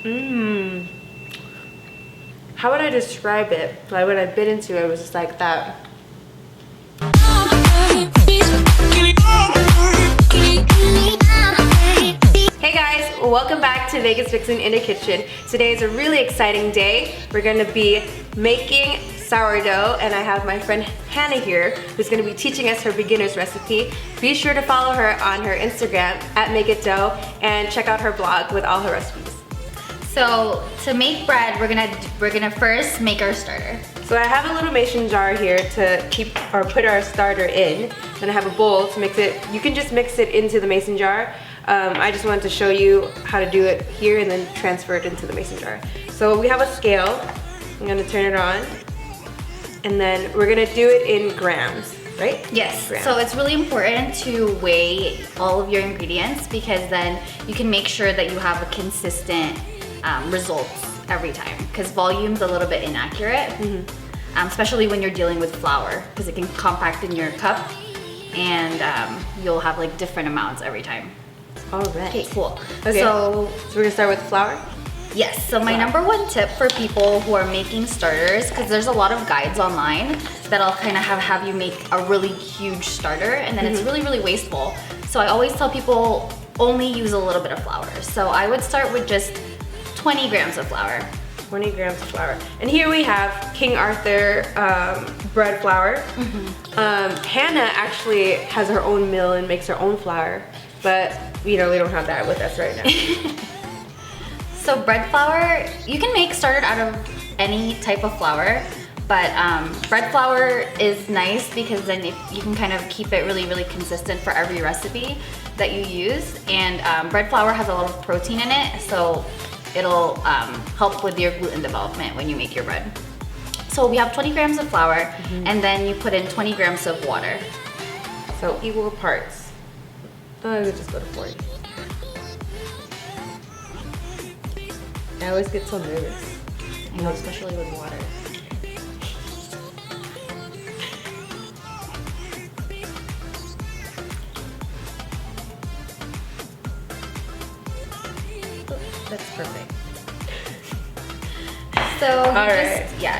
Mmm. How would I describe it? Like when I bit into it, it was just like that. Hey guys, welcome back to Vegas Vixen in the Kitchen. Today is a really exciting day. We're gonna be making sourdough, and I have my friend Hannah here who's gonna be teaching us her beginner's recipe. Be sure to follow her on her Instagram at MakeItDough and check out her blog with all her recipes. So to make bread, we're gonna first make our starter. So I have a little mason jar here to keep or put our starter in. Then I have a bowl to mix it. You can just mix it into the mason jar. I just wanted to show you how to do it here and then transfer it into the mason jar. So we have a scale. I'm gonna turn it on. And then we're gonna do it in grams, right? Yes, grams. So it's really important to weigh all of your ingredients because then you can make sure that you have a consistent results every time, because volume's a little bit inaccurate, especially when you're dealing with flour, because it can compact in your cup and you'll have like different amounts every time. All right. Okay, cool. Okay. So we're gonna start with flour? Yes, so my number one tip for people who are making starters, because there's a lot of guides online that'll kind of have you make a really huge starter, and then it's really, really wasteful. So I always tell people only use a little bit of flour. So I would start with just 20 grams of flour. 20 grams of flour. And here we have King Arthur bread flour. Hannah actually has her own mill and makes her own flour, but you know, we don't have that with us right now. So bread flour, you can make starter out of any type of flour, but bread flour is nice because then you can kind of keep it really, really consistent for every recipe that you use. And bread flour has a lot of protein in it, so it'll help with your gluten development when you make your bread. So we have 20 grams of flour, and then you put in 20 grams of water. So equal parts. I would just go to 40. I always get so nervous. I know, especially with water. That's perfect. So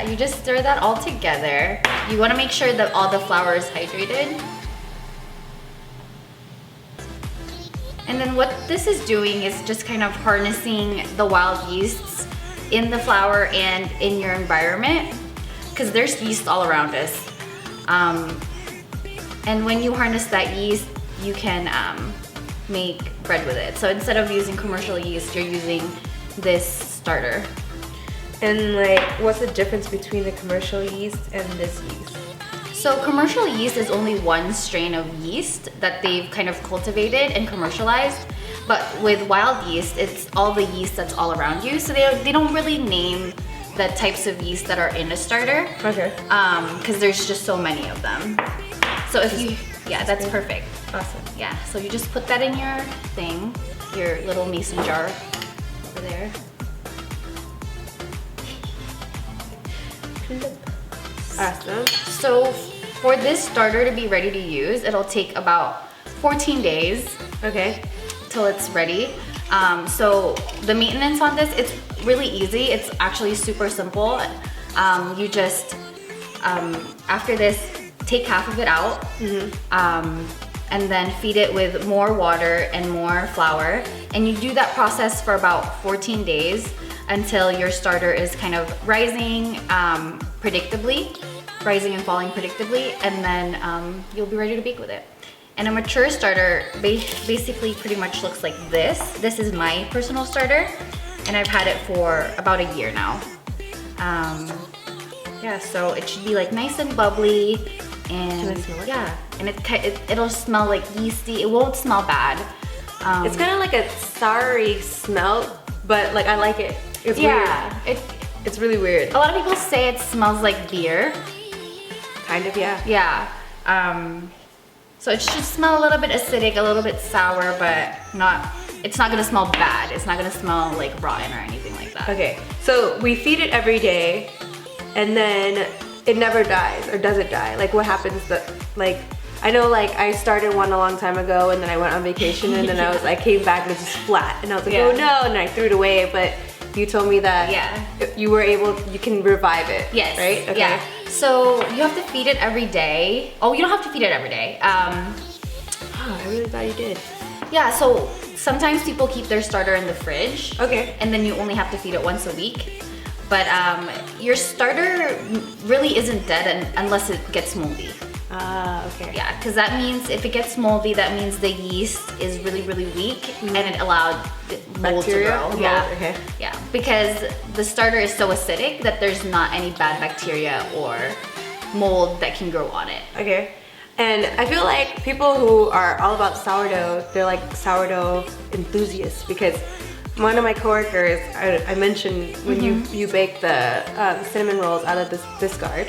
you just stir that all together. You want to make sure that all the flour is hydrated. And then what this is doing is just kind of harnessing the wild yeasts in the flour and in your environment, because there's yeast all around us. And when you harness that yeast, you can make bread with it. So instead of using commercial yeast, you're using this starter. And like, what's the difference between the commercial yeast and this yeast? So commercial yeast is only one strain of yeast that they've kind of cultivated and commercialized. But with wild yeast, it's all the yeast that's all around you. So they don't really name the types of yeast that are in a starter. Okay. Because there's just so many of them. So if you, that's perfect. Awesome. Yeah, so you just put that in your thing, your little mason jar over there. Awesome. So for this starter to be ready to use, it'll take about 14 days. Okay. Till it's ready. So the maintenance on this, it's really easy. It's actually super simple. You just, after this, take half of it out, and then feed it with more water and more flour. And you do that process for about 14 days until your starter is kind of rising rising and falling predictably, and then you'll be ready to bake with it. And a mature starter basically pretty much looks like this. This is my personal starter, and I've had it for about a year now. So it should be like nice and bubbly, and Can I smell it? Yeah, and it'll smell like yeasty. It won't smell bad. It's kind of like a soury smell, but like I like it. It's weird. It's really weird. A lot of people say it smells like beer. Kind of, yeah. Yeah. So it should smell a little bit acidic, a little bit sour, but it's not gonna smell bad. It's not gonna smell like rotten or anything like that. Okay, so we feed it every day, and then it never dies, or does it die? Like what happens like, I know like I started one a long time ago, and then I went on vacation, and then I came back and it's just flat, and I was like, oh no, and I threw it away, but you told me that you can revive it. Yes. Right? Okay. Yeah. So you have to feed it every day. Oh, you don't have to feed it every day. Oh, I really thought you did. Yeah, so sometimes people keep their starter in the fridge. Okay. And then you only have to feed it once a week. But your starter really isn't dead unless it gets moldy. Ah, okay. Yeah, because that means if it gets moldy, that means the yeast is really, really weak and it allowed mold to grow. Yeah. Okay. Yeah, because the starter is so acidic that there's not any bad bacteria or mold that can grow on it. Okay. And I feel like people who are all about sourdough, they're like sourdough enthusiasts, because one of my coworkers, I mentioned when you bake the cinnamon rolls out of this discard,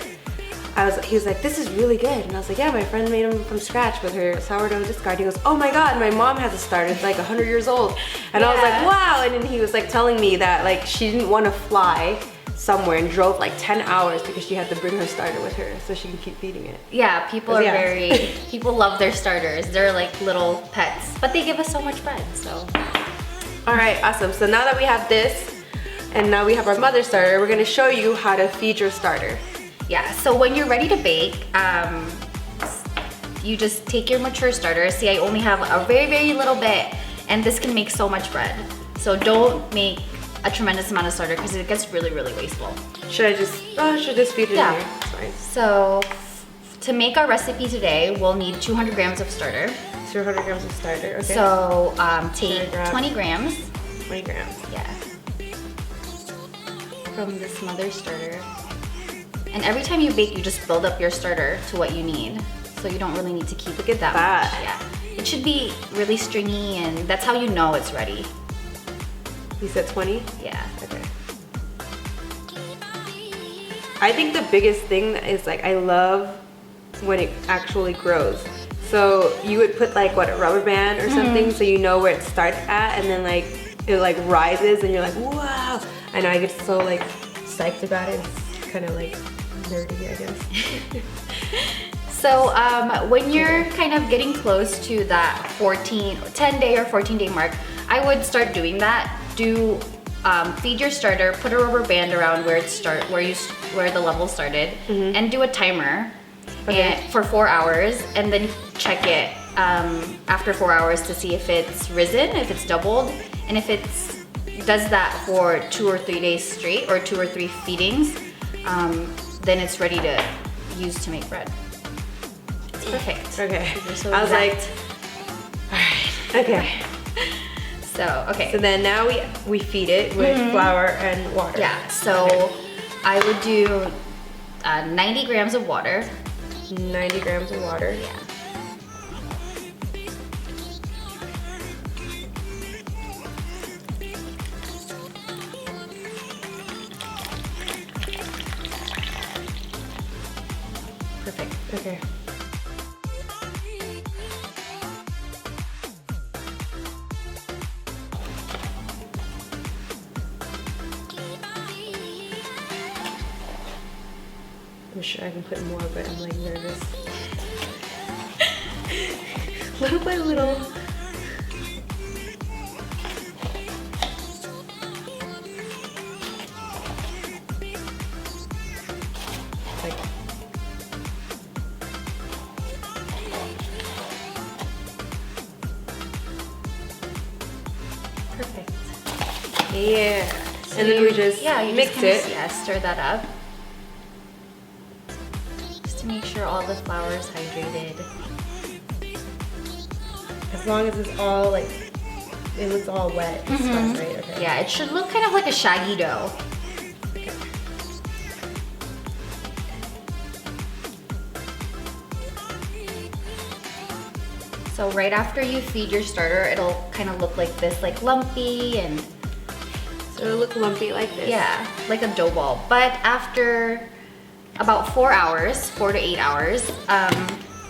he was like, this is really good. And I was like, yeah, my friend made them from scratch with her sourdough discard. He goes, oh my God, my mom has a starter. It's like 100 years old. And I was like, wow. And then he was like telling me that like she didn't want to fly somewhere and drove like 10 hours because she had to bring her starter with her so she can keep feeding it. Yeah, people love their starters. They're like little pets, but they give us so much bread, so. All right, awesome. So now that we have this, and now we have our mother starter, we're gonna show you how to feed your starter. Yeah, so when you're ready to bake, you just take your mature starter. See, I only have a very, very little bit, and this can make so much bread. So don't make a tremendous amount of starter because it gets really, really wasteful. Should I just feed it in here? It's fine. So to make our recipe today, we'll need 200 grams of starter. 200 grams of starter, okay. So take 20 grams. 20 grams. Yeah. From this mother starter. And every time you bake, you just build up your starter to what you need. So you don't really need to keep it that much. Yeah. It should be really stringy, and that's how you know it's ready. You said 20? Yeah. Okay. I think the biggest thing is like, I love when it actually grows. So you would put like a rubber band or something so you know where it starts at, and then like it like rises and you're like, wow. I know, I get so like psyched about it. It's kind of like nerdy, I guess. So when you're kind of getting close to that 10-day or 14-day mark, I would start doing that. Feed your starter, put a rubber band around where the level started, and do a timer for 4 hours, and then check it after 4 hours to see if it's risen, if it's doubled, and if it does that for 2 or 3 days straight, or 2 or 3 feedings, then it's ready to use to make bread. It's perfect. Okay. So I was like, all right. Okay. So then now we feed it with flour and water. Yeah, so I would do 90 grams of water. 90 grams of water. Yeah. Perfect. Okay. I'm sure I can put more, but I'm like nervous. Little by little. Like. Perfect. Yeah. So And then we just mix it. Yeah, stir that up. To make sure all the flour is hydrated. As long as it's all like, it looks all wet and stuff, right? Okay. Yeah, it should look kind of like a shaggy dough. Okay. So right after you feed your starter, it'll kind of look like this, like lumpy, and so it'll look lumpy like this. Yeah, like a dough ball. But after about 4 hours, 4 to 8 hours,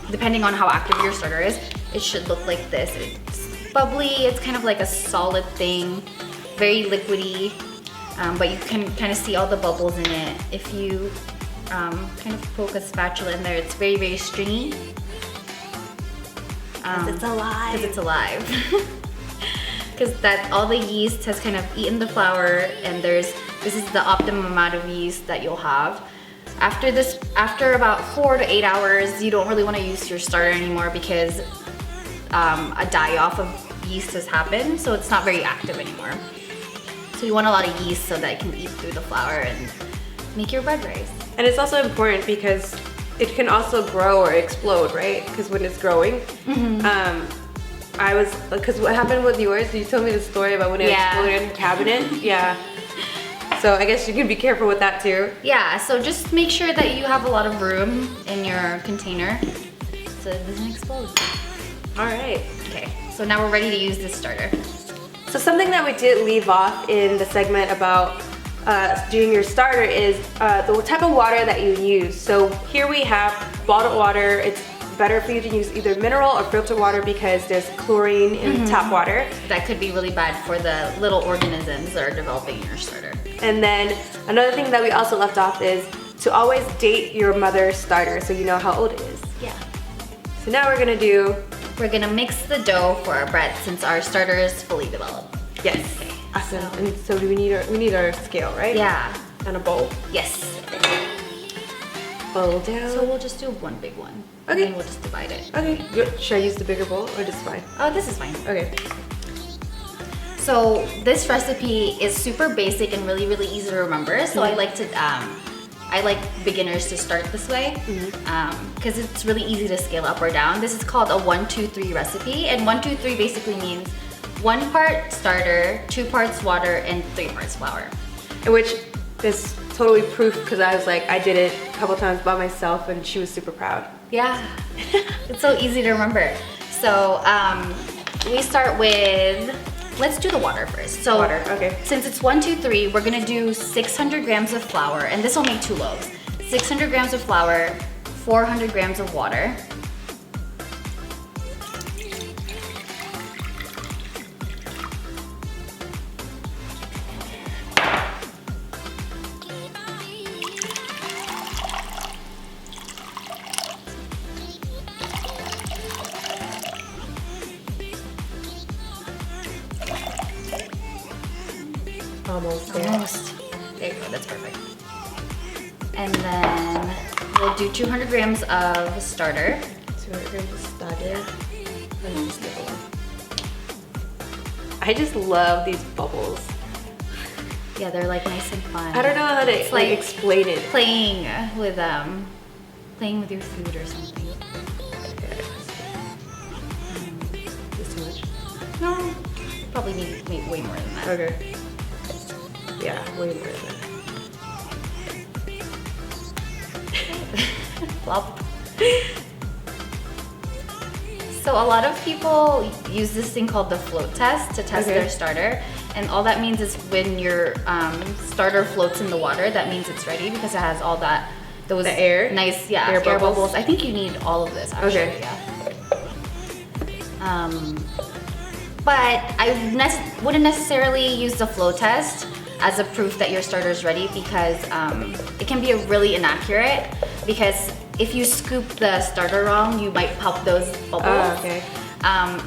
depending on how active your starter is, it should look like this. It's bubbly, it's kind of like a solid thing, very liquidy, but you can kind of see all the bubbles in it. If you kind of poke a spatula in there, it's very, very stringy. Because it's alive. Because it's alive. because that all the yeast has kind of eaten the flour, and this is the optimum amount of yeast that you'll have. After about 4 to 8 hours, you don't really want to use your starter anymore because a die-off of yeast has happened, so it's not very active anymore. So you want a lot of yeast so that it can eat through the flour and make your bread rice. And it's also important because it can also grow or explode, right? Because when it's growing, because what happened with yours, you told me the story about when it exploded in the cabinet. Yeah. So I guess you can be careful with that too. Yeah, so just make sure that you have a lot of room in your container so it doesn't explode. All right. Okay, so now we're ready to use this starter. So something that we did leave off in the segment about doing your starter is the type of water that you use. So here we have bottled water. It's better for you to use either mineral or filtered water because there's chlorine in tap water. That could be really bad for the little organisms that are developing in your starter. And then another thing that we also left off is to always date your mother's starter so you know how old it is. Yeah. So now we're gonna mix the dough for our bread since our starter is fully developed. Yes. Okay. Awesome. And so we need our scale, right? Yeah. And a bowl. Yes. Bowl down. So we'll just do one big one. Okay. And then we'll just divide it. Okay. Should I use the bigger bowl or just fine? Oh, this is fine. Okay. So this recipe is super basic and really, really easy to remember. So I like beginners to start this way because it's really easy to scale up or down. This is called a 1-2-3 recipe, and 1-2-3 basically means 1 part starter, 2 parts water, and 3 parts flour. Which is totally proof because I did it a couple times by myself and she was super proud. Yeah, it's so easy to remember. So we start with, let's do the water first. So water, okay. Since it's 1-2-3, we're gonna do 600 grams of flour, and this will make 2 loaves. 600 grams of flour, 400 grams of water. Almost there. Almost. There you go, that's perfect. And then we'll do 200 grams of starter. 200 grams of starter. I just love these bubbles. Yeah, they're like nice and fun. I don't know how to like explain it. Playing with your food or something. Is too much? No, probably need way more than that. Okay. Yeah, way more than that. Flop. So a lot of people use this thing called the float test to test their starter. And all that means is when your starter floats in the water, that means it's ready because it has all those the air? Nice, air bubbles. I think you need all of this actually, yeah. But I wouldn't necessarily use the flow test as a proof that your starter is ready because it can be really inaccurate because if you scoop the starter wrong, you might pop those bubbles. Oh, okay.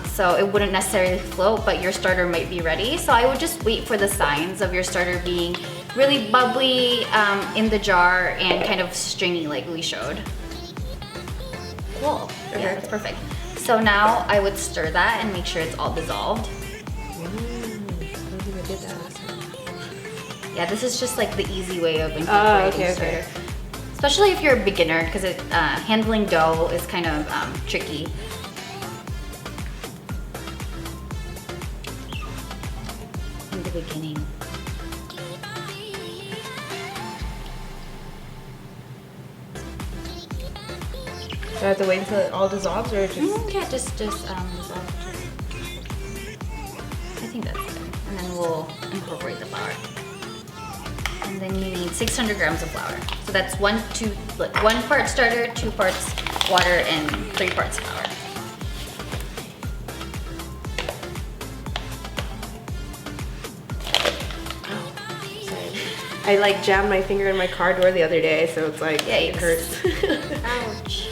So it wouldn't necessarily float, but your starter might be ready. So I would just wait for the signs of your starter being really bubbly in the jar and kind of stringy like we showed. Cool. Okay. Yeah, that's perfect. So now I would stir that and make sure it's all dissolved. I don't think I did that last time. Yeah, this is just like the easy way of incorporating starter. Okay. Especially if you're a beginner, because handling dough is kind of tricky. In the beginning. Do I have to wait until it all dissolves or just? Yeah, just dissolve. I think that's good. And then we'll incorporate the flour. And then you need 600 grams of flour. So that's 1 part starter, 2 parts water, and 3 parts flour. Oh, sorry. I like jammed my finger in my car door the other day, so it's like it hurts. Ouch.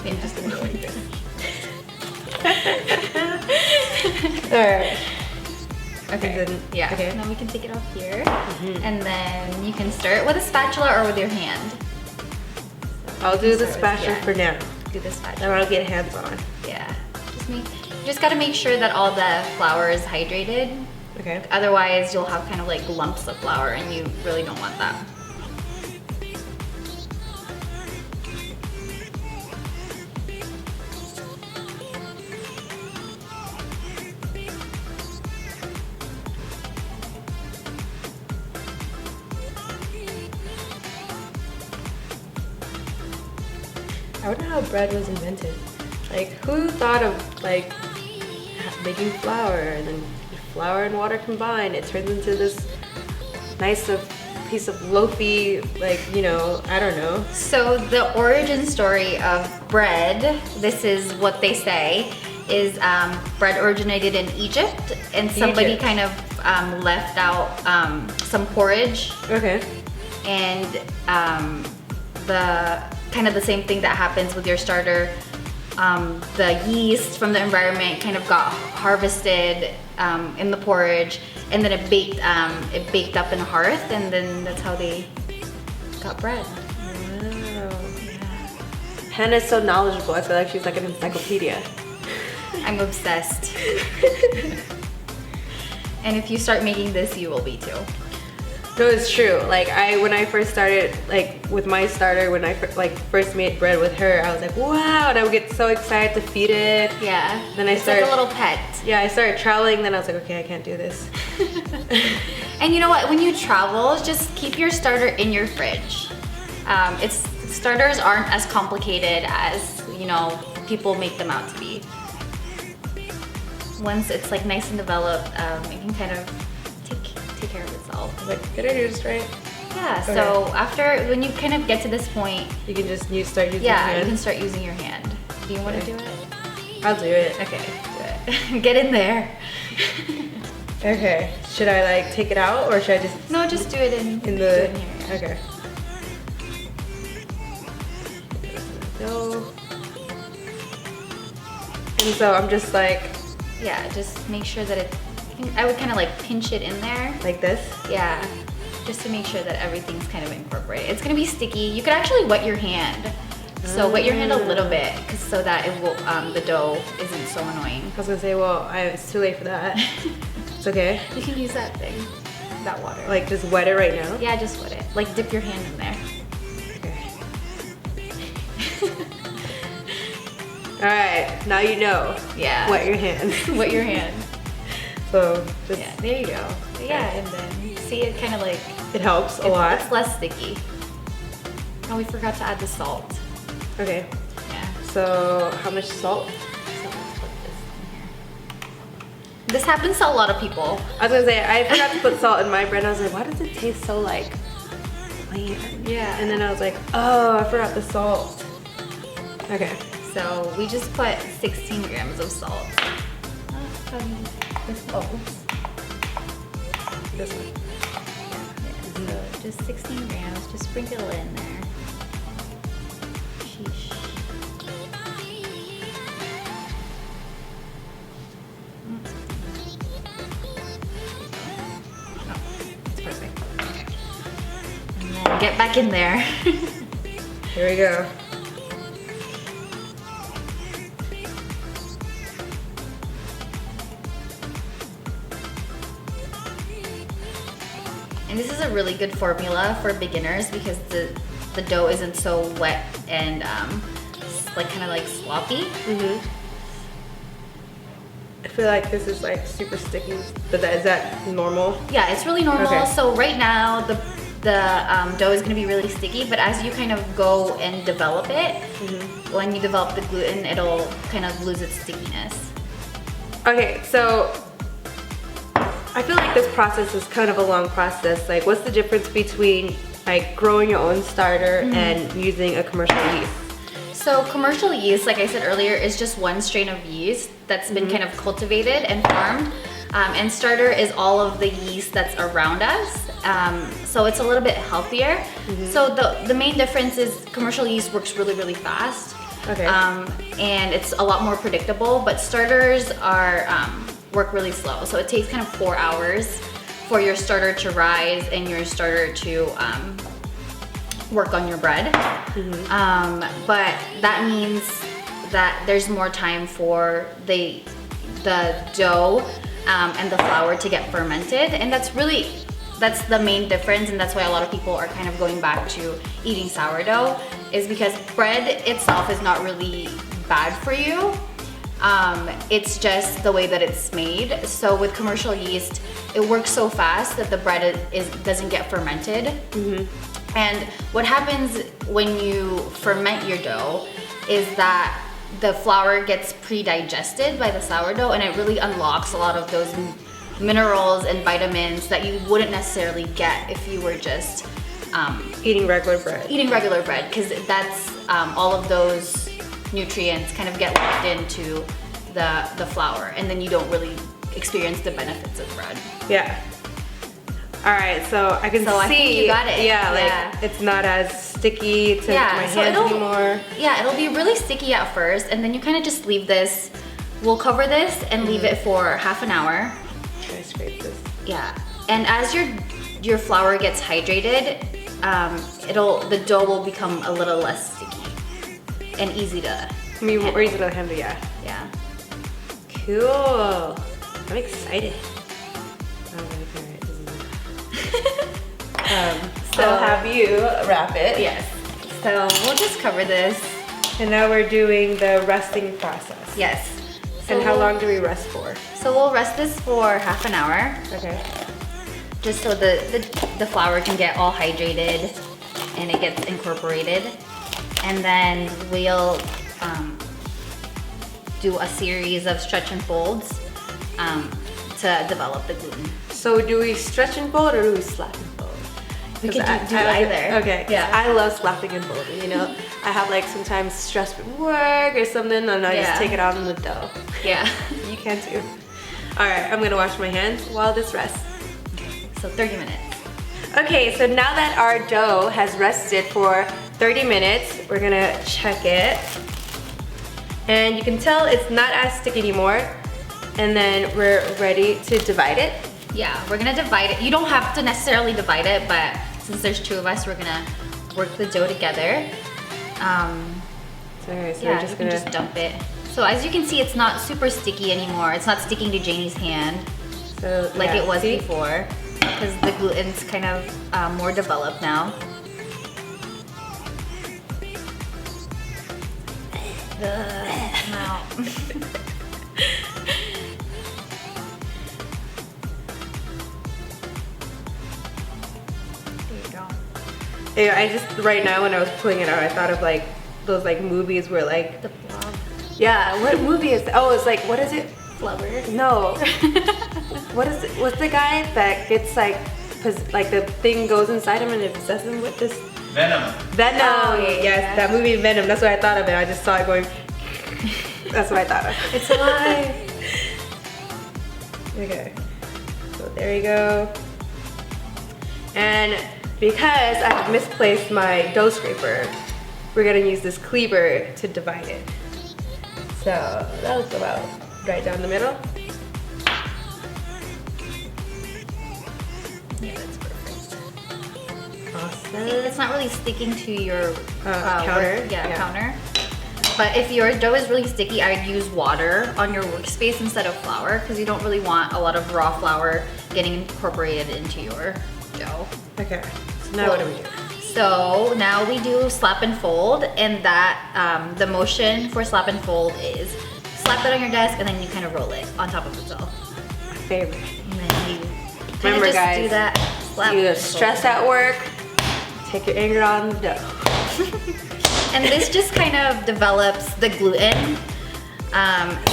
I'm just gonna go like this. Alright. Okay. Then, Yeah. Okay. Now we can take it off here. And then you can stir it with a spatula or with your hand. I'll do the Start with- spatula yeah. for now. Do the Then spatula. I'll get hands on. Yeah. You just gotta make sure that all the flour is hydrated. Okay. Otherwise, you'll have kind of like lumps of flour, and you really don't want that. I wonder how bread was invented. Like, who thought of like making flour and then flour and water combined? It turns into this nice piece of loafy, like, you know, I don't know. So the origin story of bread, this is what they say, is bread originated in Egypt, and somebody Egypt. kind of left out some porridge, Okay. and the kind of the same thing that happens with your starter. The yeast from the environment kind of got harvested in the porridge, and then it baked up in a hearth, and then that's how they got bread. Wow. Yeah. Hannah's so knowledgeable. I feel like she's like an encyclopedia. I'm obsessed. And if you start making this, you will be too. No, it's true. Like when I first started, like with my starter, when I first made bread with her, I was like, wow, and I would get so excited to feed it. Yeah. Then I it's started, like a little pet. Yeah, I started traveling. Then I was like, okay, I can't do this. And you know what? When you travel, just keep your starter in your fridge. Starters aren't as complicated as, you know, people make them out to be. Once it's like nice and developed, it can kind of take care of itself. Like, did I do this right? Yeah. Okay. So when you kind of get to this point, You can just start using your yeah, you hand. can start using your hand. Do you want to do it? I'll do it. Okay, do it. Get in there. Okay. Should I like take it out or should I just No, just do it in in do the? it in here, yeah. Okay. No. And so I'm just like Yeah, just make sure that I would kind of like pinch it in there. like this. Yeah, just to make sure that everything's kind of incorporated. It's gonna be sticky. You could actually wet your hand. So wet your hand a little bit, so that it will the dough isn't so annoying. I was gonna say, well, it's too late for that. It's okay. You can use that thing, that water. Like just wet it right now. Yeah, just wet it. Like dip your hand in there. Okay. All right. Now you know. Yeah. Wet your hand. Wet your hand. So just Yeah, there you go. Yeah, and then see it kind of like it helps a lot. It's less sticky. Oh, we forgot to add the salt. Okay. Yeah. So how much salt? So let's put this in here. This happens to a lot of people. I was gonna say I forgot to put salt in my bread. And I was like, why does it taste so like bland? Yeah. And then I was like, oh, I forgot the salt. Okay. So we just put 16 grams of salt. This one. Yeah, so just 16 grams, just sprinkle it in there. Sheesh. Oh, it's perfect. And then get back in there. Here we go. And this is a really good formula for beginners because the dough isn't so wet and like kind of like sloppy. I feel like this is like super sticky, but is that normal? Yeah, it's really normal. Okay. So right now the dough is gonna be really sticky, but as you kind of go and develop it, when you develop the gluten, it'll kind of lose its stickiness. Okay, so I feel like this process is kind of a long process. Like, what's the difference between like growing your own starter and using a commercial yeast? So commercial yeast, like I said earlier, is just one strain of yeast that's been kind of cultivated and farmed. And starter is all of the yeast that's around us. So it's a little bit healthier. So the main difference is commercial yeast works really, really fast. Okay. And it's a lot more predictable, but starters are work really slow. So it takes kind of 4 hours for your starter to rise and your starter to work on your bread. But that means that there's more time for the dough and the flour to get fermented, and that's the main difference, and that's why a lot of people are kind of going back to eating sourdough, is because bread itself is not really bad for you. It's just the way that it's made. So with commercial yeast, it works so fast that the bread doesn't get fermented. And what happens when you ferment your dough is that the flour gets pre-digested by the sourdough, and it really unlocks a lot of those minerals and vitamins that you wouldn't necessarily get if you were just eating regular bread. Because that's all of those nutrients kind of get locked into the flour, and then you don't really experience the benefits of bread. Yeah. All right, so I can see. I think you got it. Yeah, like it's not as sticky to my hands anymore. Yeah, it'll be really sticky at first, and then you kind of just leave this. We'll cover this and leave it for half an hour. Can I scrape this? Yeah, and as your flour gets hydrated, the dough will become a little less sticky and easy to. I mean, more easy to handle. Yeah. Yeah. Cool. I'm excited. So I'll have you wrap it. Yes. So we'll just cover this. And now we're doing the resting process. Yes. And how long do we rest for? So we'll rest this for half an hour. Okay. Just so the flour can get all hydrated and it gets incorporated. And then we'll do a series of stretch and folds to develop the gluten. So do we stretch and fold or do we slap and fold? We could do either. Okay. Yeah. I love slapping and folding, you know. I have like sometimes stress from work or something and I just take it out on the dough. Yeah. You can too. All right, I'm gonna wash my hands while this rests. Okay, so 30 minutes. Okay, so now that our dough has rested for 30 minutes, we're gonna check it. And you can tell it's not as sticky anymore. And then we're ready to divide it. Yeah, we're gonna divide it. You don't have to necessarily divide it, but since there's 2 of us, we're gonna work the dough together. So we're just gonna just dump it. So as you can see, it's not super sticky anymore. It's not sticking to Janie's hand like it was before, because the gluten's kind of more developed now. Now. Yeah, I just, right now when I was pulling it out, I thought of like those like movies where like The blob. yeah, what movie is that? Oh, it's like, what is it? Flubber. No. What is it? What's the guy that gets like the thing goes inside him and it possesses him with this? Venom. Venom. Oh, yeah, Yes, yeah. that movie Venom. That's what I thought of it. I just saw it going. That's what I thought of. It's alive. Okay. So there you go. And because I have misplaced my dough scraper, we're gonna use this cleaver to divide it. So that looks about right down the middle. Yeah, that's perfect. Awesome. It's not really sticking to your counter. counter. But if your dough is really sticky, I'd use water on your workspace instead of flour, because you don't really want a lot of raw flour getting incorporated into your dough. Okay. So now what do we do? So now we do slap and fold, and that the motion for slap and fold is slap it on your desk and then you kind of roll it on top of itself. My favorite. And then you Remember, just guys, do that. Slap you and stress fold. at work, take your anger on the dough. And this just kind of develops the gluten.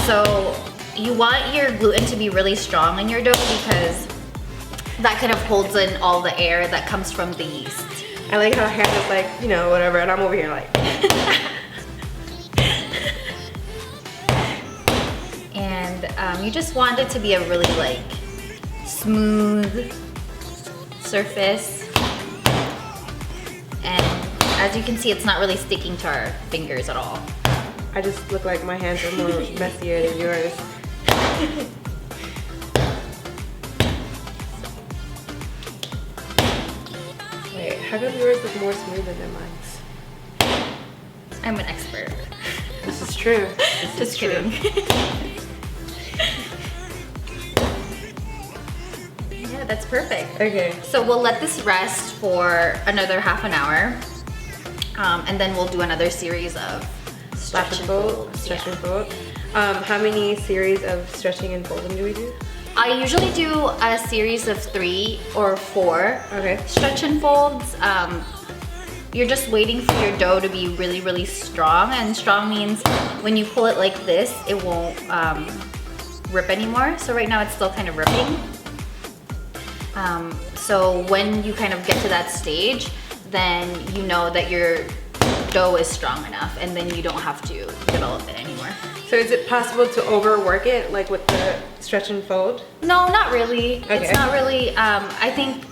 So you want your gluten to be really strong in your dough because that kind of holds in all the air that comes from the yeast. I like how Hannah's like, you know, whatever, and I'm over here like. And you just want it to be a really like smooth surface. And as you can see, it's not really sticking to our fingers at all. I just look like my hands are more messier than yours. Wait, how come yours look more smoother than mine? I'm an expert. This is true. Just kidding. Yeah, that's perfect. Okay. So we'll let this rest for another half an hour. And then we'll do another series of stretch and fold. Stretch and fold. How many series of stretching and folding do we do? I usually do a series of 3 or 4 Okay. stretch and folds. You're just waiting for your dough to be really, really strong. And strong means when you pull it like this, it won't rip anymore. So right now it's still kind of ripping. So when you kind of get to that stage, then you know that your dough is strong enough, and then you don't have to develop it anymore. So is it possible to overwork it, like with the stretch and fold? No, not really. Okay. It's not really. I think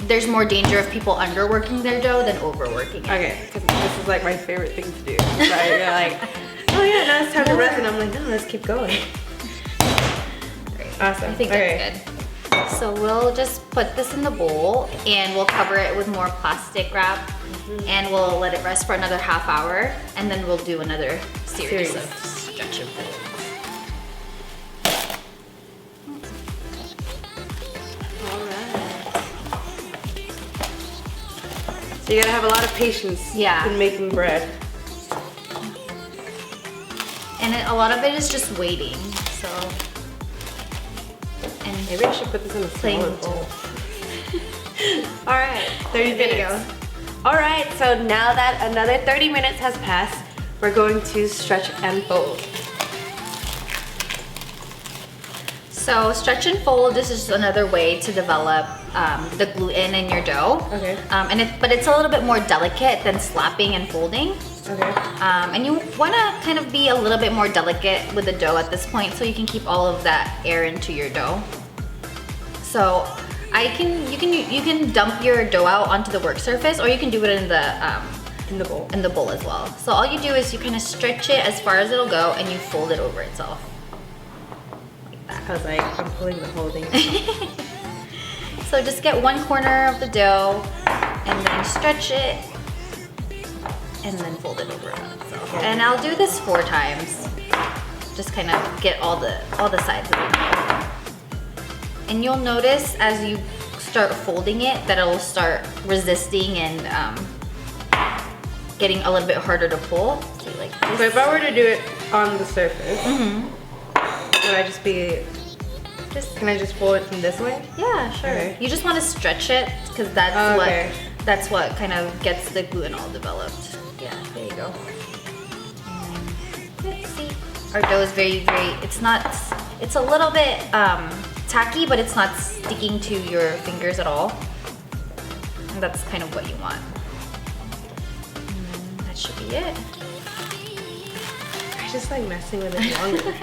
there's more danger of people underworking their dough than overworking it. Okay, because this is like my favorite thing to do. So you're like, oh yeah, now it's time to rest, and I'm like, no, let's keep going. Great. Awesome. I think that's good. So we'll just put this in the bowl, and we'll cover it with more plastic wrap, and we'll let it rest for another half hour, and then we'll do another series of stretch and folds. So you gotta have a lot of patience in making bread. And a lot of it is just waiting, so. And maybe I should put this in a smaller bowl. All right, 30 minutes. There you go. All right, so now that another 30 minutes has passed, we're going to stretch and fold. So stretch and fold, this is another way to develop the gluten in your dough. Okay. But it's a little bit more delicate than slapping and folding. Okay. And you want to kind of be a little bit more delicate with the dough at this point, so you can keep all of that air into your dough. So you can dump your dough out onto the work surface, or you can do it in the bowl. In the bowl as well. So all you do is you kind of stretch it as far as it'll go, and you fold it over itself. I was like, I'm pulling the whole thing. So just get one corner of the dough and then stretch it and then fold it over on itself. And I'll do this 4 times. Just kind of get all the sides of it. And you'll notice as you start folding it that it'll start resisting and getting a little bit harder to pull. See, like this. So if I were to do it on the surface, would I just be, can I just fold it from this way? Yeah, sure. Okay. You just want to stretch it because that's what kind of gets the gluten all developed. Yeah, there you go. See, our dough is very, it's a little bit tacky, but it's not sticking to your fingers at all. And that's kind of what you want. And that should be it. I just like messing with it longer.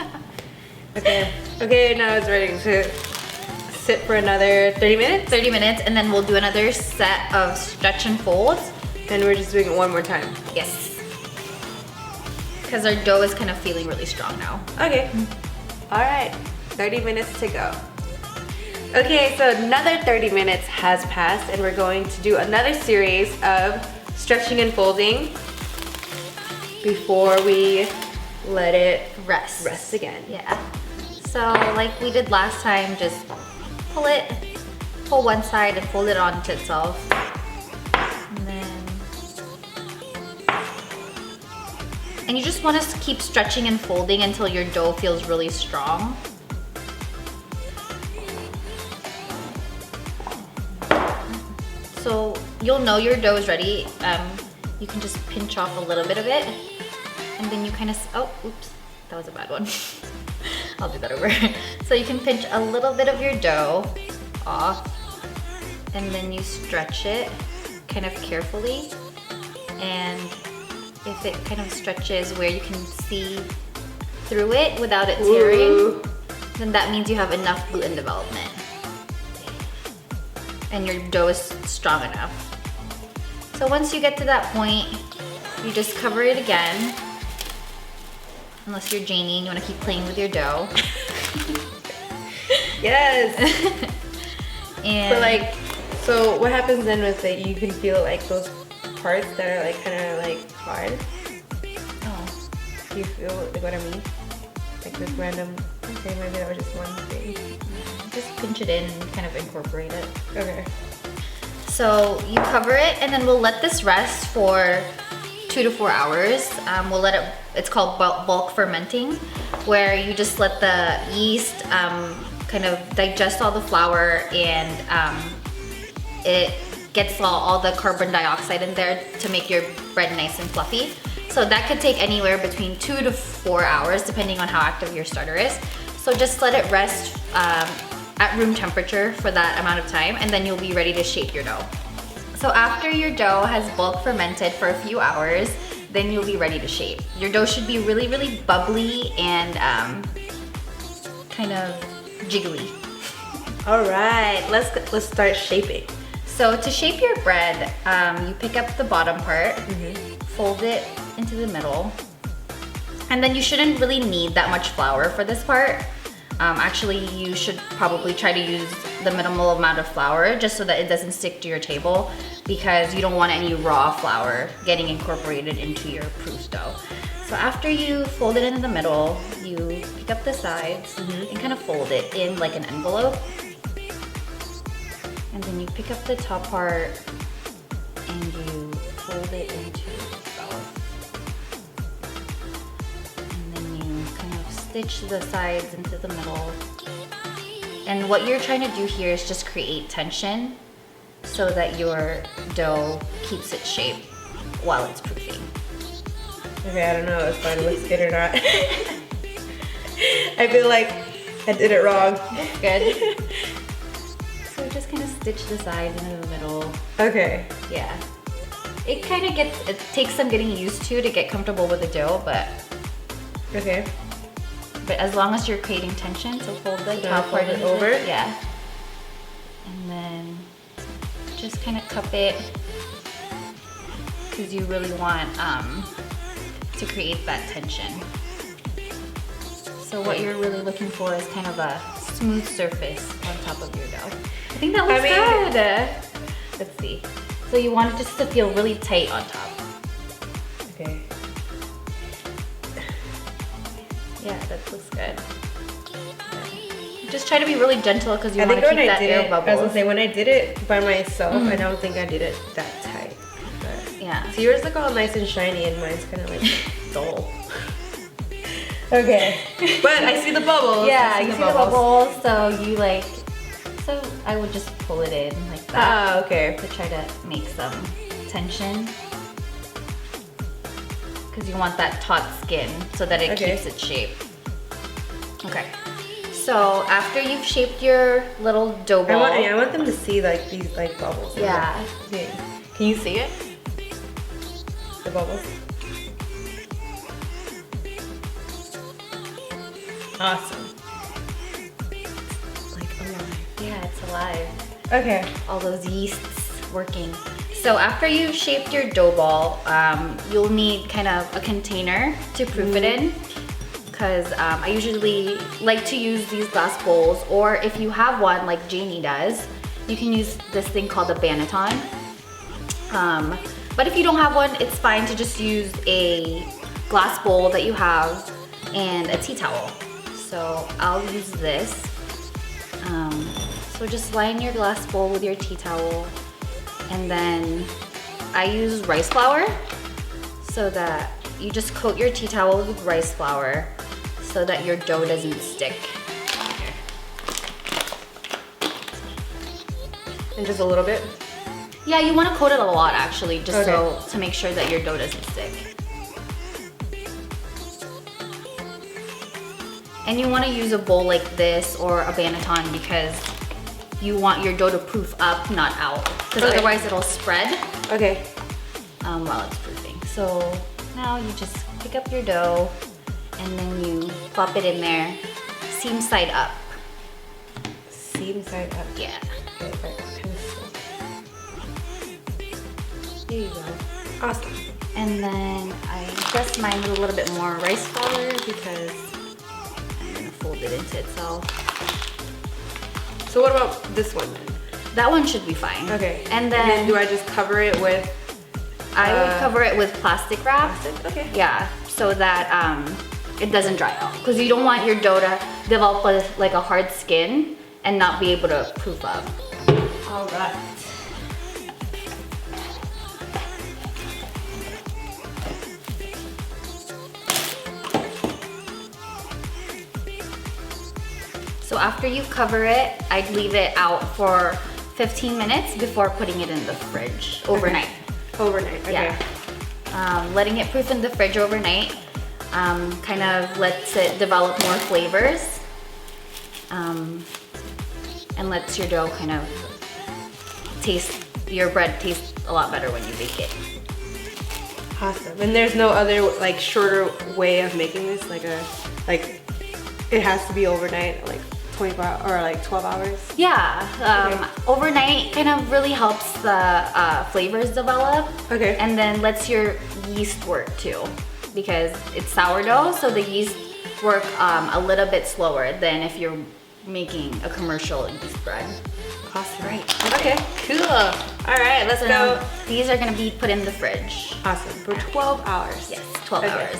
Okay, now it's ready to sit for another 30 minutes? 30 minutes, and then we'll do another set of stretch and folds. And we're just doing it one more time? Yes. Because our dough is kind of feeling really strong now. Okay. All right, 30 minutes to go. Okay, so another 30 minutes has passed, and we're going to do another series of stretching and folding before we let it rest again. Yeah. So like we did last time, just pull one side and fold it onto itself. And you just want to keep stretching and folding until your dough feels really strong. So you'll know your dough is ready. You can just pinch off a little bit of it, and then you kind of, oh, oops, that was a bad one. I'll do that over. So you can pinch a little bit of your dough off, and then you stretch it kind of carefully. And if it kind of stretches where you can see through it without it tearing, then that means you have enough gluten development. And your dough is strong enough. So once you get to that point, you just cover it again Unless you're Jannie and you want to keep playing with your dough. Yes. And But like, so what happens then with it? You can feel like those parts that are like kind of like hard. oh, Do you feel like what I mean? Like this random. Okay, maybe that was just one thing. just pinch it in and kind of incorporate it. Okay. So you cover it, and then we'll let this rest for 2 to 4 hours. We'll let it, it's called bulk fermenting, where you just let the yeast kind of digest all the flour, and it gets all the carbon dioxide in there to make your bread nice and fluffy. So that could take anywhere between 2 to 4 hours, depending on how active your starter is. So just let it rest at room temperature for that amount of time, and then you'll be ready to shape your dough. So after your dough has bulk fermented for a few hours, then you'll be ready to shape. Your dough should be really, really bubbly and kind of jiggly. All right, let's start shaping. So to shape your bread, you pick up the bottom part, fold it into the middle, and then you shouldn't really need that much flour for this part. Actually, you should probably try to use the minimal amount of flour just so that it doesn't stick to your table, because you don't want any raw flour getting incorporated into your proof dough. So after you fold it into the middle, you pick up the sides and kind of fold it in like an envelope. And then you pick up the top part and you fold it into itself. And then you kind of stitch the sides into the middle. And what you're trying to do here is just create tension so that your dough keeps its shape while it's proofing. Okay, I don't know if it looks good or not. I feel like I did it wrong. Good. So just kind of stitch the sides into the middle. Okay. Yeah. It kind of it takes some getting used to get comfortable with the dough, but Okay. as long as you're creating tension, so fold the So top part fold it into over? Yeah. And then just kind of cup it, because you really want to create that tension. So what you're really looking for is kind of a smooth surface on top of your dough. I think that looks good. Let's see. So you want it just to feel really tight on top. Okay. Yeah, that looks good. Just try to be really gentle because you I want think to when keep I that did air it, I was bubble. gonna say when I did it by myself, I don't think I did it that tight. But Yeah. so yours look all nice and shiny, and mine's kind of like dull. Okay. But I see the bubbles. Yeah, I you see the bubbles, so you so I would just pull it in like that Ah, okay. to try to make some tension. Because you want that taut skin so that it Okay. keeps its shape. Okay. So after you've shaped your little dough ball. I want them to see like these like bubbles. Yeah. Yeah. Can you see it? The bubbles. Awesome. Like alive. Yeah, it's alive. Okay. All those yeasts working. So after you've shaped your dough ball, you'll need kind of a container to proof it in, because I usually like to use these glass bowls, or if you have one like Jannie does, you can use this thing called a banneton. But if you don't have one, it's fine to just use a glass bowl that you have and a tea towel. So I'll use this. So just line your glass bowl with your tea towel, and then I use rice flour, so that you just coat your tea towel with rice flour so that your dough doesn't stick. And just a little bit. Yeah, you want to coat it a lot actually, just Okay. to make sure that your dough doesn't stick. And you want to use a bowl like this or a banneton because you want your dough to proof up, not out. Because Okay. otherwise it'll spread Okay. while it's proofing. So now you just pick up your dough and then you plop it in there, seam side up. Seam side up. Yeah. Okay, right. Kind of slow. There you go. Awesome. And then I just mine with a little bit more rice flour because I'm gonna fold it into itself. So what about this one then? That one should be fine. Okay. And then do I just cover it with? I would cover it with plastic wrap. Plastic? Okay. Yeah, so that it doesn't dry out. Because you don't want your dough to develop like a hard skin and not be able to proof up. All right. So after you cover it, I'd leave it out for 15 minutes before putting it in the fridge overnight. Okay. Overnight, okay. Yeah. Letting it proof in the fridge overnight kind of lets it develop more flavors and lets your dough kind of your bread taste a lot better when you bake it. Awesome. And there's no other like shorter way of making this, like it has to be overnight, like 24 hours or like 12 hours? Yeah, overnight kind of really helps the flavors develop. Okay. And then lets your yeast work too, because it's sourdough, so the yeast work a little bit slower than if you're making a commercial yeast bread. Awesome. Right. Okay, cool. All right, let's go. These are gonna be put in the fridge. Awesome, for 12 hours. Yes, 12 hours.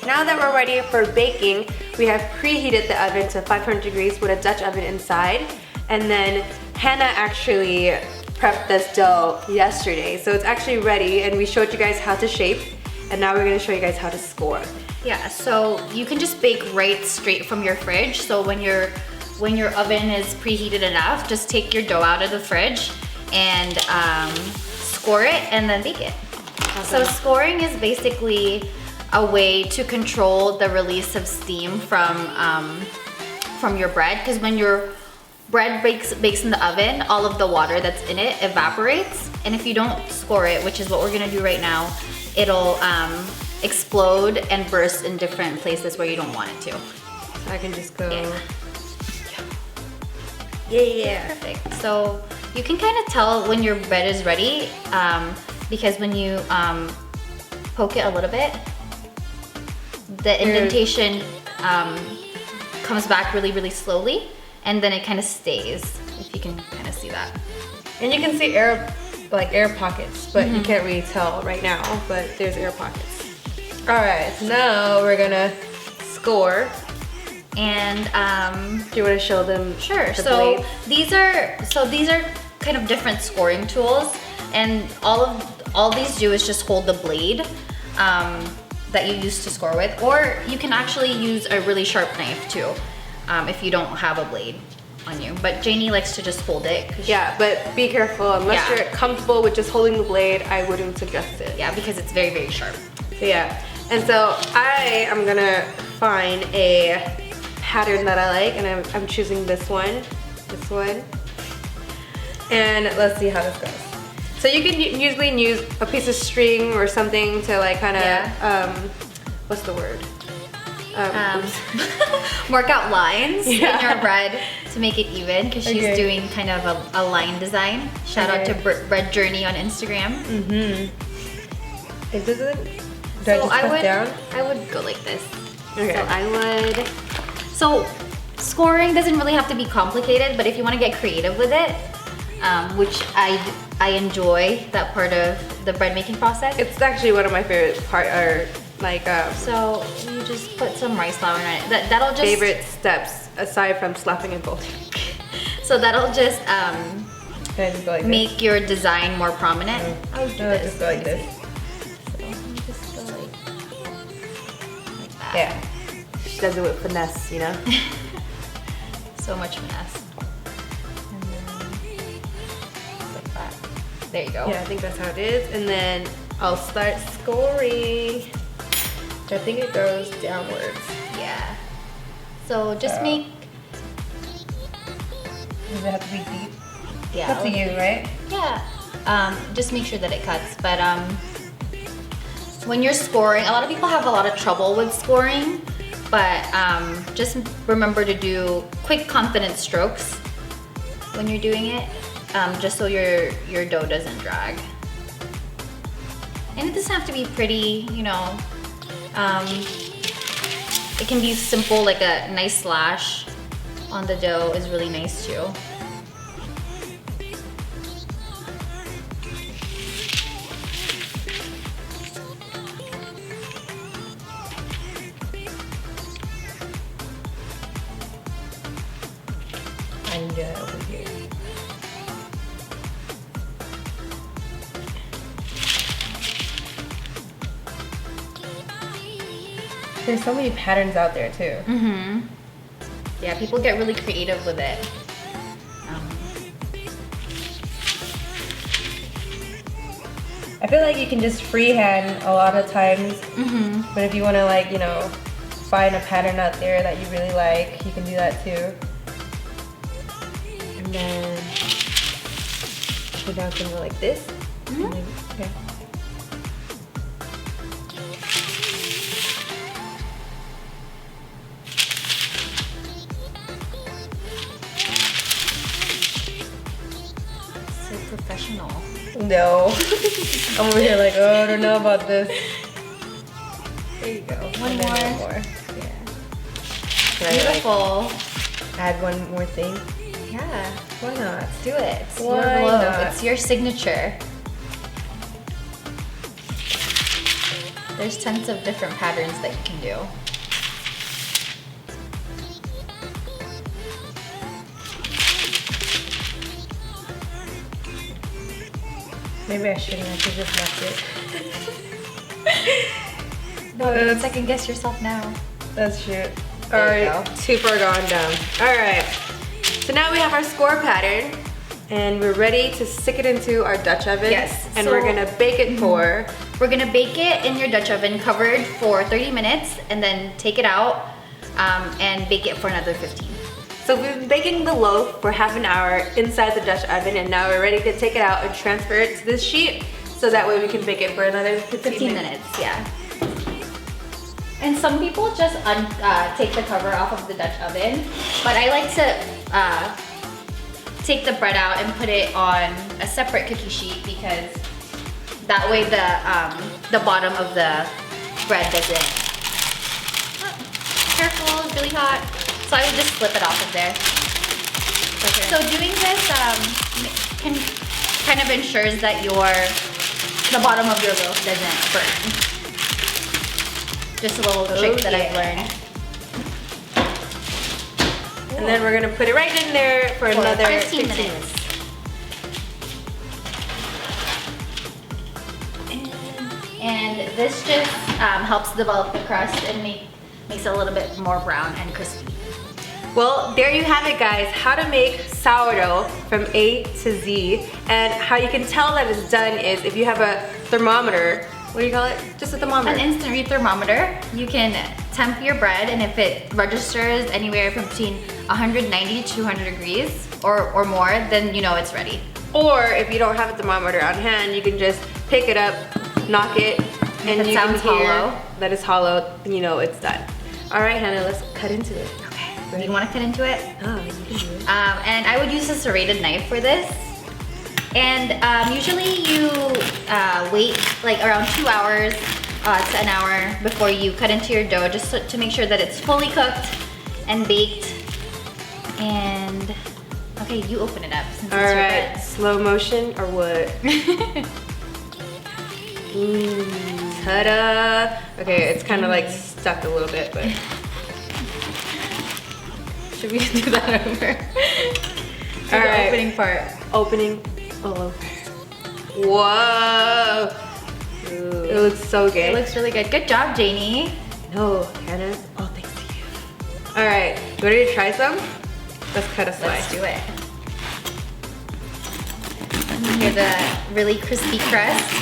Now that we're ready for baking, we have preheated the oven to 500 degrees with a Dutch oven inside. And then Hannah actually prepped this dough yesterday. So it's actually ready, and we showed you guys how to shape. And now we're gonna show you guys how to score. Yeah, so you can just bake right straight from your fridge. So when your oven is preheated enough, just take your dough out of the fridge and score it and then bake it. Awesome. So scoring is basically a way to control the release of steam from your bread, because when your bread bakes in the oven, all of the water that's in it evaporates, and if you don't score it, which is what we're gonna do right now, it'll explode and burst in different places where you don't want it to. So I can just go. Yeah. Perfect. So you can kind of tell when your bread is ready because when you poke it a little bit, the indentation comes back really, really slowly, and then it kind of stays, if you can kind of see that. And you can see air pockets, but you can't really tell right now, but there's air pockets. All right, so now we're gonna score. And do you want to show them? Sure. The so blades? these are kind of different scoring tools, and all these do is just hold the blade that you use to score with, or you can actually use a really sharp knife too if you don't have a blade on you. But Jannie likes to just hold it. Yeah, but be careful. Unless you're comfortable with just holding the blade, I wouldn't suggest it. Yeah, because it's very, very sharp. So yeah, and so I am gonna find a pattern that I like, and I'm choosing this one, and let's see how this goes. So you can usually use a piece of string or something to like kind of, what's the word? Work out lines in your bread to make it even, because she's doing kind of a line design. Shout out to Bread Journey on Instagram. It doesn't. Do I just press down? I would go like this. Okay. So So scoring doesn't really have to be complicated, but if you want to get creative with it, which I enjoy that part of the bread making process. It's actually one of my favorite part, or like so you just put some rice flour in it. That'll just favorite steps aside from slapping and folding. So that'll just just go like make your design more prominent. I would do this. Just go like this. So you just go like that. Yeah. She does it with finesse, you know? So much finesse. And then like that. There you go. Yeah, I think that's how it is. And then I'll start scoring. I think it goes downwards. Yeah. So just make. Does it have to be deep? Yeah. Up to you, right? Yeah. Just make sure that it cuts. But when you're scoring, a lot of people have a lot of trouble with scoring. But just remember to do quick, confident strokes when you're doing it, just so your dough doesn't drag. And it doesn't have to be pretty, you know. It can be simple, like a nice slash on the dough is really nice too. And over here. There's so many patterns out there too. Mm-hmm. Yeah, people get really creative with it. I feel like you can just freehand a lot of times, but if you want to, like, you know, find a pattern out there that you really like, you can do that too. And then put down something like this. And then, okay. So professional. No. I'm over here like, oh, I don't know about this. There you go. One And then more. one more. Yeah. Can I, Beautiful. like, add one more thing? Yeah. Why not? Do it. It's Why your glow. not? It's your signature. There's tons of different patterns that you can do. Maybe I shouldn't. I should just left it. No, you second guess yourself now. That's true. There you Alright, go. too far gone down. Alright. So now we have our score pattern and we're ready to stick it into our Dutch oven. Yes, And so- we're gonna bake it for We're gonna bake it in your Dutch oven covered for 30 minutes and then take it out and bake it for another 15. So we've been baking the loaf for half an hour inside the Dutch oven and now we're ready to take it out and transfer it to this sheet so that way we can bake it for another 15 minutes, yeah. And some people just take the cover off of the Dutch oven, but I like to take the bread out and put it on a separate cookie sheet because that way the bottom of the bread doesn't. Careful, it's really hot. So I would just slip it off of there. Okay. So doing this kind of ensures that the bottom of your loaf doesn't burn. Just a little trick that I've learned. And then we're gonna put it right in there for another 15 minutes. And this just helps develop the crust and makes it a little bit more brown and crispy. Well, there you have it, guys. How to make sourdough from A to Z. And how you can tell that it's done is if you have a thermometer. What do you call it? Just a thermometer. An instant read thermometer. You can temp your bread, and if it registers anywhere from between 190 to 200 degrees or more, then you know it's ready. Or if you don't have a thermometer on hand, you can just pick it up, knock it, and it you sounds can hear hollow. that it's hollow, and you know it's done. All right, Hannah, let's cut into it. Okay. Do you want to cut into it? Oh, you can do it. And I would use a serrated knife for this. And usually you wait like around 2 hours to an hour before you cut into your dough, just to make sure that it's fully cooked and baked. And okay, you open it up since All it's your right, bread. slow motion or what? Ta-da! Okay, it's kind of like stuck a little bit, but should we do that over? Do All the right, opening part. opening all over. Whoa! Ooh, it looks so good. It looks really good. Good job, Janie. No, Hannah, all thanks to you. All right, you ready to try some? Let's cut a slice. Let's do it. And here's the really crispy crust.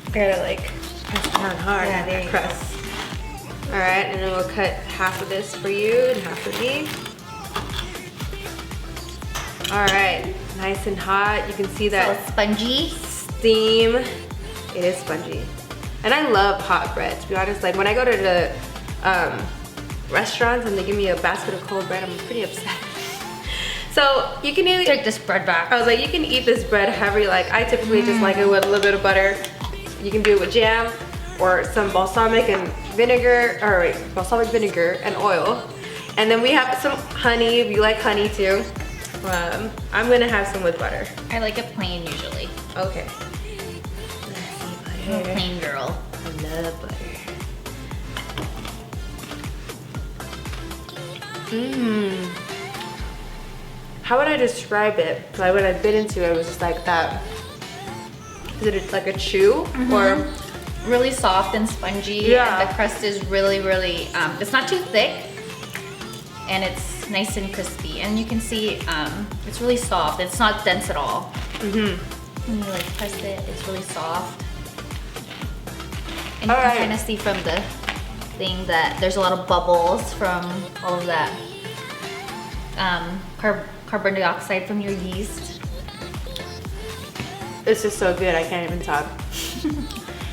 I gotta like press down hard Yeah, on there that you crust. All right, and then we'll cut half of this for you and half for me. All right, nice and hot. You can see So that it's spongy. steam. It is spongy. And I love hot bread, to be honest. Like when I go to the restaurants and they give me a basket of cold bread, I'm pretty upset. So you can either Take this bread back. I was like, you can eat this bread however you like. I typically just like it with a little bit of butter. You can do it with jam or some balsamic and vinegar, or wait, balsamic vinegar and oil. And then we have some honey, if you like honey too. I'm gonna have some with butter. I like it plain usually. Okay. I'm a plain girl. I love butter. Mmm. How would I describe it? Like when I bit into it, it was just like that. Is it like a chew or? Really soft and spongy. Yeah. And the crust is really, really, it's not too thick. And it's nice and crispy. And you can see it's really soft. It's not dense at all. When you like press it, it's really soft. And you can kind of see from the thing that there's a lot of bubbles from all of that carbon dioxide from your yeast. It's just so good, I can't even talk.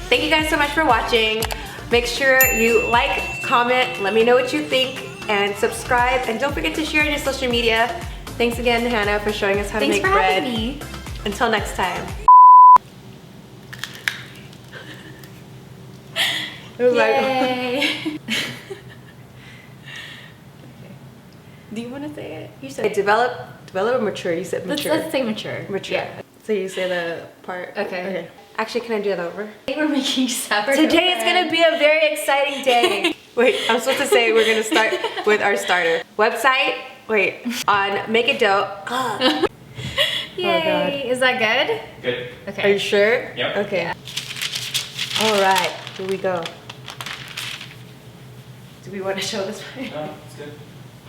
Thank you guys so much for watching. Make sure you like, comment, let me know what you think, and subscribe. And don't forget to share on your social media. Thanks again, Hannah, for showing us how to make bread. Thanks for having me. Until next time. It was Yay. Do you want to say it? You said develop or mature? You said mature. Let's say mature. Mature. Yeah. So you say the part. Okay. Actually, can I do that over? We're making sourdough Today is bread. gonna be a very exciting day. Wait, I'm supposed to say we're gonna start with our starter. Website, wait, on Make It Dough. Yay. Oh God. Is that good? Good. Okay. Are you sure? Yep. Okay. Yeah. All right, here we go. Do we want to show this one? No, it's good.